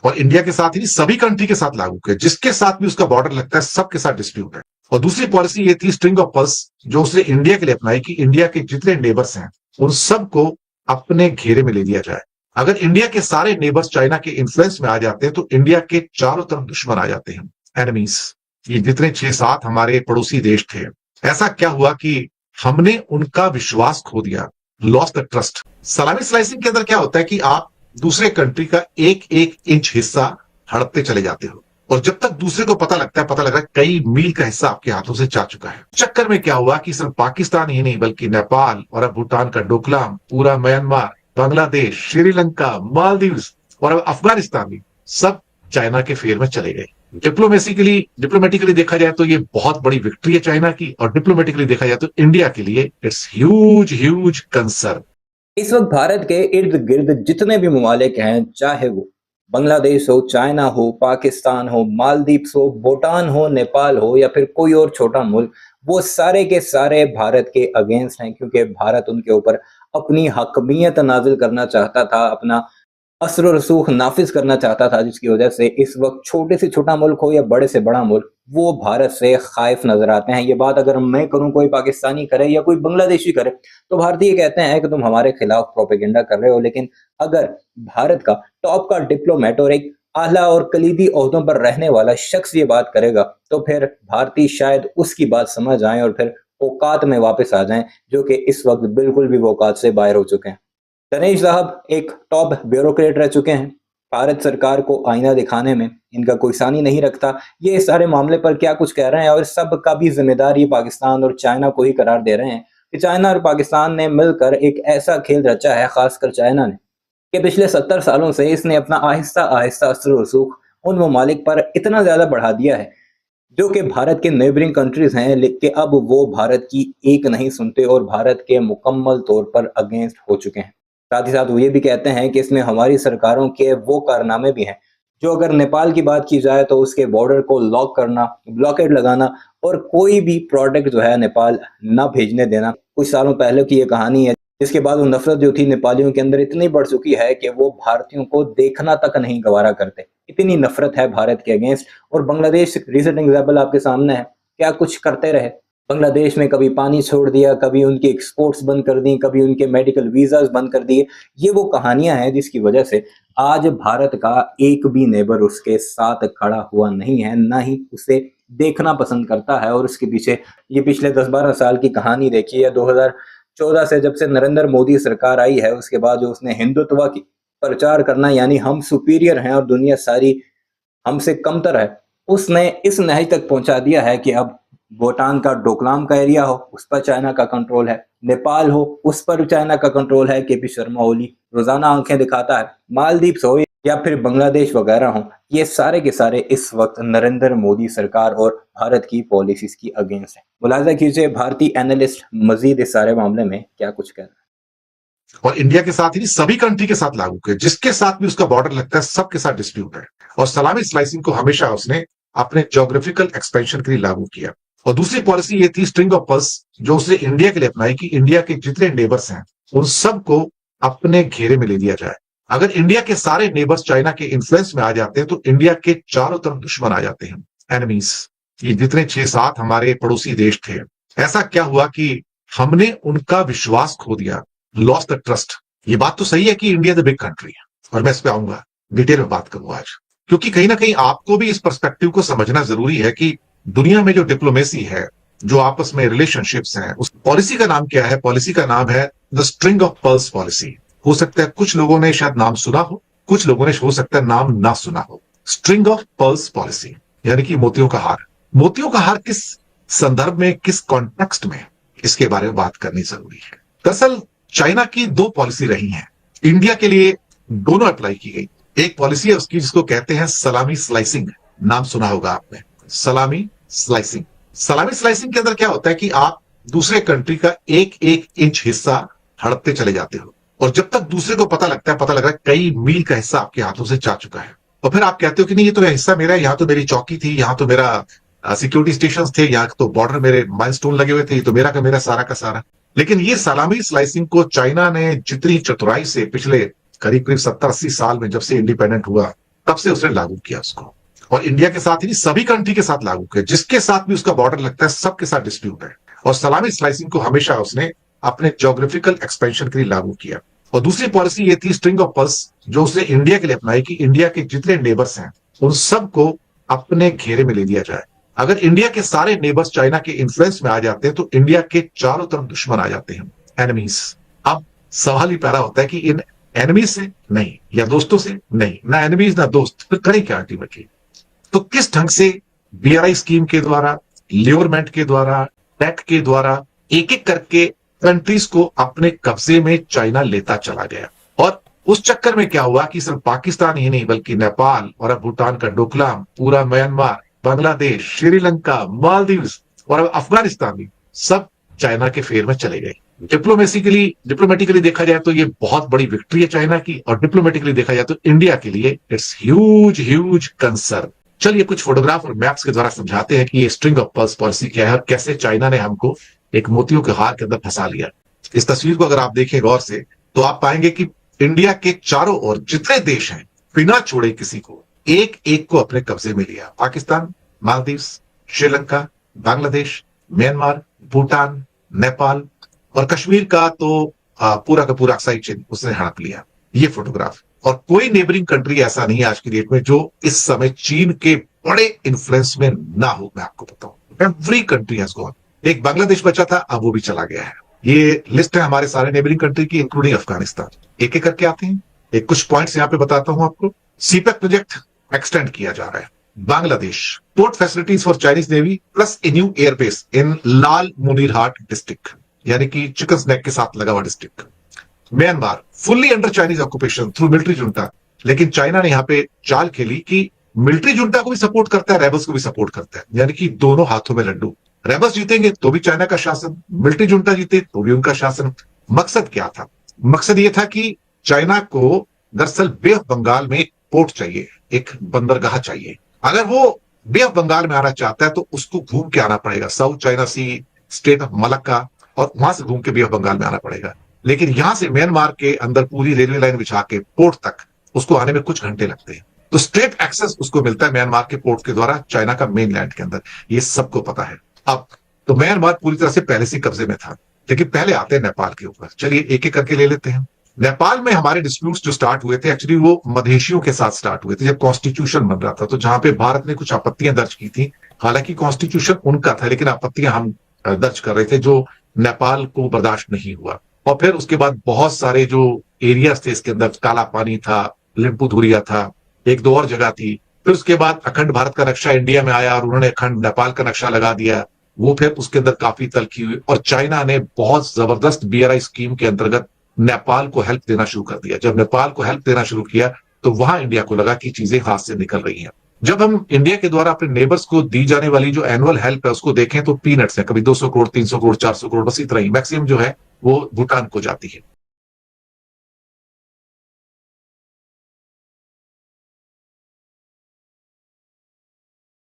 और इंडिया के साथ ही नहीं, सभी कंट्री के साथ लागू किया, जिसके साथ भी उसका बॉर्डर लगता है सबके साथ डिस्प्यूट है। और दूसरी पॉलिसी ये थी स्ट्रिंग ऑफ पर्ल्स, जो उसने इंडिया के लिए अपनाई कि इंडिया के जितने नेबर्स हैं उन सबको अपने घेरे में ले लिया जाए। अगर इंडिया के सारे नेबर्स चाइना के इन्फ्लुएंस में आ जाते हैं तो इंडिया के चारों तरफ दुश्मन आ जाते हैं, एनिमीज। ये जितने 6-7 हमारे पड़ोसी देश थे, ऐसा क्या हुआ कि हमने उनका विश्वास खो दिया, लॉस्ट द ट्रस्ट। सलामी स्लाइसिंग के अंदर क्या होता है कि आप दूसरे कंट्री का एक एक इंच हिस्सा हड़पते चले जाते हो, और जब तक दूसरे को पता लगता है, पता लग रहा है कई मील का हिस्सा आपके हाथों से जा चुका है। चक्कर में क्या हुआ कि सिर्फ पाकिस्तान ही नहीं बल्कि नेपाल और अब भूटान का डोकलाम, पूरा म्यांमार, बांग्लादेश, श्रीलंका, मालदीव्स और अब अफगानिस्तान भी सब चाइना के फेर में चले गए। डिप्लोमेटिकली देखा जाए तो ये बहुत बड़ी विक्ट्री है चाइना की, और डिप्लोमेटिकली देखा जाए तो इंडिया के लिए इट्स ह्यूज ह्यूज कंसर्न। इस वक्त भारत के इर्द गिर्द जितने भी ममालिक हैं, चाहे वो बांग्लादेश हो, चाइना हो, पाकिस्तान हो, मालदीव्स हो, भूटान हो, नेपाल हो या फिर कोई और छोटा मुल्क, वो सारे के सारे भारत के अगेंस्ट हैं, क्योंकि भारत उनके ऊपर अपनी हकमियत नाजिल करना चाहता था, अपना असर और रसूख नाफिज करना चाहता था, जिसकी वजह से इस वक्त छोटे से छोटा मुल्क हो या बड़े से बड़ा मुल्क, वो भारत से खाइफ नजर आते हैं। ये बात अगर मैं करूं, कोई पाकिस्तानी करे या कोई बांग्लादेशी करे, तो भारतीय कहते हैं कि तुम हमारे खिलाफ प्रोपेगेंडा कर रहे हो। लेकिन अगर भारत का टॉप का डिप्लोमेट और एक आला और कलीदी ओहदों पर रहने वाला शख्स ये बात करेगा, तो फिर भारतीय शायद उसकी बात समझ आए और फिर औकात में वापस आ जाएं, जो कि इस वक्त बिल्कुल भी वो औकात से बाहर हो चुके हैं। गणेश साहब एक टॉप ब्यूरोक्रेट रह चुके हैं। भारत सरकार को आईना दिखाने में इनका कोई सानी नहीं रखता। ये इस सारे मामले पर क्या कुछ कह रहे हैं, और सब का भी जिम्मेदार ये पाकिस्तान और चाइना को ही करार दे रहे हैं कि चाइना और पाकिस्तान ने मिलकर एक ऐसा खेल रचा है, खासकर चाइना ने, कि पिछले 70 सालों से इसने अपना आहिस्ता आहिस्ता असर और रसूख उन ममालिक पर इतना ज्यादा बढ़ा दिया है जो कि भारत के नेबरिंग कंट्रीज हैं, लेकिन अब वो भारत की एक नहीं सुनते और भारत के मुकम्मल तौर पर अगेंस्ट हो चुके हैं। साथ ही साथ वो ये भी कहते हैं कि इसमें हमारी सरकारों के वो कारनामे भी हैं जो, अगर नेपाल की बात की जाए तो उसके बॉर्डर को लॉक करना, ब्लॉकेड लगाना और कोई भी प्रोडक्ट जो है नेपाल ना भेजने देना। कुछ सालों पहले की ये कहानी है, जिसके बाद वो नफरत जो थी नेपालियों के अंदर इतनी बढ़ चुकी है कि वो भारतीयों को देखना तक नहीं गवारा करते। इतनी नफरत है भारत के अगेंस्ट। और बांग्लादेश रिसेंट एग्जाम्पल आपके सामने है, क्या कुछ करते रहे। बांग्लादेश में कभी पानी छोड़ दिया, कभी उनकी एक्सपोर्ट्स बंद कर दी, कभी उनके मेडिकल वीजास बंद कर दिए। ये वो कहानियां हैं जिसकी वजह से आज भारत का एक भी नेबर उसके साथ खड़ा हुआ नहीं है, ना ही उसे देखना पसंद करता है। और उसके पीछे ये पिछले 10-12 साल की कहानी देखी है। 2014 से जब से नरेंद्र मोदी सरकार आई है, उसके बाद जो उसने हिंदुत्व की प्रचार करना, यानी हम सुपीरियर हैं और दुनिया सारी हमसे कमतर है, उसने इस नहज तक पहुंचा दिया है कि अब भूटान का डोकलाम का एरिया हो, उस पर चाइना का कंट्रोल है। नेपाल हो, उस पर चाइना का कंट्रोल है। केपी शर्मा ओली रोजाना आंखें दिखाता है। मालदीव्स हो या फिर बांग्लादेश वगैरह हो, ये सारे के सारे इस वक्त नरेंद्र मोदी सरकार और भारत की पॉलिसीज की अगेंस्ट है। मुलाजा कीजिए भारतीय एनालिस्ट मजीद इस सारे मामले में क्या कुछ कह रहे हैं। और इंडिया के साथ ही नहीं, सभी कंट्री के साथ लागू किया, जिसके साथ भी उसका बॉर्डर लगता है सबके साथ डिस्प्यूट है। और सलामी स्लाइसिंग को हमेशा उसने अपने ज्योग्राफिकल एक्सपेंशन के लिए लागू किया। और दूसरी पॉलिसी ये थी स्ट्रिंग ऑफ पर्ल्स, जो उसने इंडिया के लिए अपनाई कि इंडिया के जितने नेबर्स हैं उन सबको अपने घेरे में ले लिया जाए। अगर इंडिया के सारे नेबर्स चाइना के इन्फ्लुएंस में आ जाते हैं तो इंडिया के चारों तरफ दुश्मन आ जाते हैं, एनिमीज। ये जितने 6-7 हमारे पड़ोसी देश थे, ऐसा क्या हुआ कि हमने उनका विश्वास खो दिया, लॉस्ट द ट्रस्ट। ये बात तो सही है कि इंडिया द बिग कंट्री है, और मैं इस पे आऊंगा, डिटेल में बात करूंगा आज, क्योंकि कहीं ना कहीं आपको भी इस पर्सपेक्टिव को समझना जरूरी है कि दुनिया में जो डिप्लोमेसी है, जो आपस में रिलेशनशिप्स हैं, उस पॉलिसी का नाम क्या है? पॉलिसी का नाम है the string of pearls policy. हो सकता है कुछ लोगों ने शायद नाम सुना हो, कुछ लोगों ने हो सकता है नाम ना सुना हो। स्ट्रिंग ऑफ पर्ल्स पॉलिसी यानी कि मोतियों का हार। मोतियों का हार किस संदर्भ में, किस कॉन्टेक्स्ट में, इसके बारे में बात करनी जरूरी है। दरअसल चाइना की 2 पॉलिसी रही हैं, इंडिया के लिए दोनों अप्लाई की गई। एक पॉलिसी है उसकी जिसको कहते हैं सलामी स्लाइसिंग, नाम सुना होगा आपने, सलामी स्लाइसिंग। सलामी स्लाइसिंग के अंदर क्या होता है कि आप दूसरे कंट्री का एक एक इंच हिस्सा हड़पते चले जाते हो, और जब तक दूसरे को पता लगता है, पता लग रहा है कई मील का हिस्सा आपके हाथों से जा चुका है, और फिर आप कहते हो कि नहीं ये तो हिस्सा मेरा है, यहाँ तो मेरी चौकी थी, यहाँ तो मेरा सिक्योरिटी स्टेशन थे, यहाँ तो बॉर्डर मेरे माइलस्टोन लगे हुए थे, ये तो मेरा का मेरा सारा का सारा। लेकिन ये सलामी स्लाइसिंग को चाइना ने जितनी चतुराई से पिछले करीब करीब 70-80 साल में, जब से इंडिपेंडेंट हुआ, तब से उसने लागू किया उसको, और इंडिया के साथ ही नहीं सभी कंट्री के साथ लागू किया, जिसके साथ भी उसका बॉर्डर लगता है सबके साथ डिस्प्यूट है। और सलामी स्लाइसिंग को हमेशा उसने अपने ज्योग्राफिकल एक्सपेंशन के लिए लागू किया। और दूसरी पॉलिसी ये थी स्ट्रिंग ऑफ पर्ल्स, जो उसने इंडिया के लिए अपनाई कि इंडिया के जितने नेबर्स हैं उन सबको अपने घेरे में ले लिया जाए। अगर इंडिया के सारे नेबर्स चाइना के इन्फ्लुएंस में आ जाते हैं तो इंडिया के चारों तरफ दुश्मन आ जाते हैं, एनिमीज। अब सवाल ही पैदा होता है कि इन एनिमीज से नहीं या दोस्तों से नहीं, ना एनिमीज ना दोस्त, फिर करें क्या अल्टीमेटली? तो किस ढंग से बीआरआई स्कीम के द्वारा, लियोरमेंट के द्वारा, टेक के द्वारा एक एक करके कंट्रीज को अपने कब्जे में चाइना लेता चला गया। और उस चक्कर में क्या हुआ कि सिर्फ पाकिस्तान ही नहीं बल्कि नेपाल और अब भूटान का डोकलाम, पूरा म्यांमार, बांग्लादेश, श्रीलंका, मालदीव्स और अब अफगानिस्तान भी सब चाइना के फेर में चले गए। डिप्लोमेटिकली देखा जाए तो ये बहुत बड़ी विक्ट्री है चाइना की, और डिप्लोमेटिकली देखा जाए तो इंडिया के लिए इट्स ह्यूज कंसर्न। चलिए कुछ फोटोग्राफ और मैप्स के द्वारा समझाते हैं कि ये स्ट्रिंग ऑफ पर्ल्स पॉलिसी क्या है और कैसे चाइना ने हमको एक मोतियों के हार के अंदर फंसा लिया। इस तस्वीर को अगर आप देखें गौर से तो आप पाएंगे कि इंडिया के चारों ओर जितने देश हैं बिना छोड़े किसी को एक एक को अपने कब्जे में लिया। पाकिस्तान, मालदीव्स, श्रीलंका, बांग्लादेश, म्यांमार, भूटान, नेपाल और कश्मीर का तो पूरा का पूरा अक्साई चीन उसने हड़प लिया। ये फोटोग्राफ। और कोई नेबरिंग कंट्री ऐसा नहीं है आज की डेट में जो इस समय चीन के बड़े इन्फ्लुएंस में ना हो। मैं आपको बताऊं, एवरी कंट्री हैज गॉन। एक बांग्लादेश बचा था, अब वो भी चला गया है। ये लिस्ट है हमारे सारे नेबरिंग कंट्री की, इंक्लूडिंग अफगानिस्तान। एक एक करके आते हैं, एक कुछ पॉइंट्स यहां पे बताता हूं आपको। सीपेक प्रोजेक्ट एक्सटेंड किया जा रहा है। Bangladesh, port facilities for Chinese navy plus a new airbase in Lalmonirhat district, यानी कि चिकन नेक के साथ लगा हुआ district. Myanmar, fully under Chinese occupation through military junta, लेकिन चाइना ने यहां पे चाल खेली कि मिलिट्री जुंटा को भी सपोर्ट करता है, रेबल्स को भी सपोर्ट करता है, यानी कि दोनों हाथों में लड्डू। रेबल्स जीतेंगे तो भी चाइना का शासन, मिलिट्री जुंटा जीते तो भी उनका शासन। मकसद क्या था? मकसद ये था कि चाइना को दरअसल बे ऑफ बंगाल में एक पोर्ट चाहिए, एक बंदरगाह चाहिए। अगर वो बे ऑफ बंगाल में आना चाहता है तो उसको घूम के आना पड़ेगा, South China Sea, strait of Malacca, और वहां से घूम के बे ऑफ बंगाल में आना पड़ेगा। लेकिन यहां से म्यांमार के अंदर पूरी रेलवे लाइन बिछा के पोर्ट तक उसको आने में कुछ घंटे लगते हैं। तो स्ट्रेट एक्सेस उसको मिलता है म्यांमार के पोर्ट के द्वारा चाइना का मेन लैंड के अंदर। ये सबको पता है। अब तो म्यांमार पूरी तरह से पहले से कब्जे में था, लेकिन पहले आते हैं नेपाल के ऊपर। चलिए एक एक करके ले लेते हैं। नेपाल में हमारे डिस्प्यूट्स जो स्टार्ट हुए थे, एक्चुअली वो मधेशियों के साथ स्टार्ट हुए थे जब कॉन्स्टिट्यूशन बन रहा था, तो जहां पे भारत ने कुछ आपत्तियां दर्ज की थी। हालांकि कॉन्स्टिट्यूशन उनका था, लेकिन आपत्तियां हम दर्ज कर रहे थे जो नेपाल को बर्दाश्त नहीं हुआ। और फिर उसके बाद बहुत सारे जो एरियाज थे इसके अंदर, काला पानी था, लिम्पू धुरिया था, एक दो और जगह थी। फिर उसके बाद अखंड भारत का नक्शा इंडिया में आया और उन्होंने अखंड नेपाल का नक्शा लगा दिया। वो फिर उसके अंदर काफी तलखी हुई और चाइना ने बहुत जबरदस्त बीआरआई स्कीम के अंतर्गत नेपाल को हेल्प देना शुरू कर दिया। जब नेपाल को हेल्प देना शुरू किया तो वहां इंडिया को लगा कि चीजें हाथ से निकल रही हैं। जब हम इंडिया के द्वारा अपने नेबर्स को दी जाने वाली जो एनुअल हेल्प है उसको देखें तो पीनट्स है, कभी 200 करोड़, 300 करोड़, 400 करोड़, बस इतना ही। मैक्सिमम जो है वो भूटान को जाती है।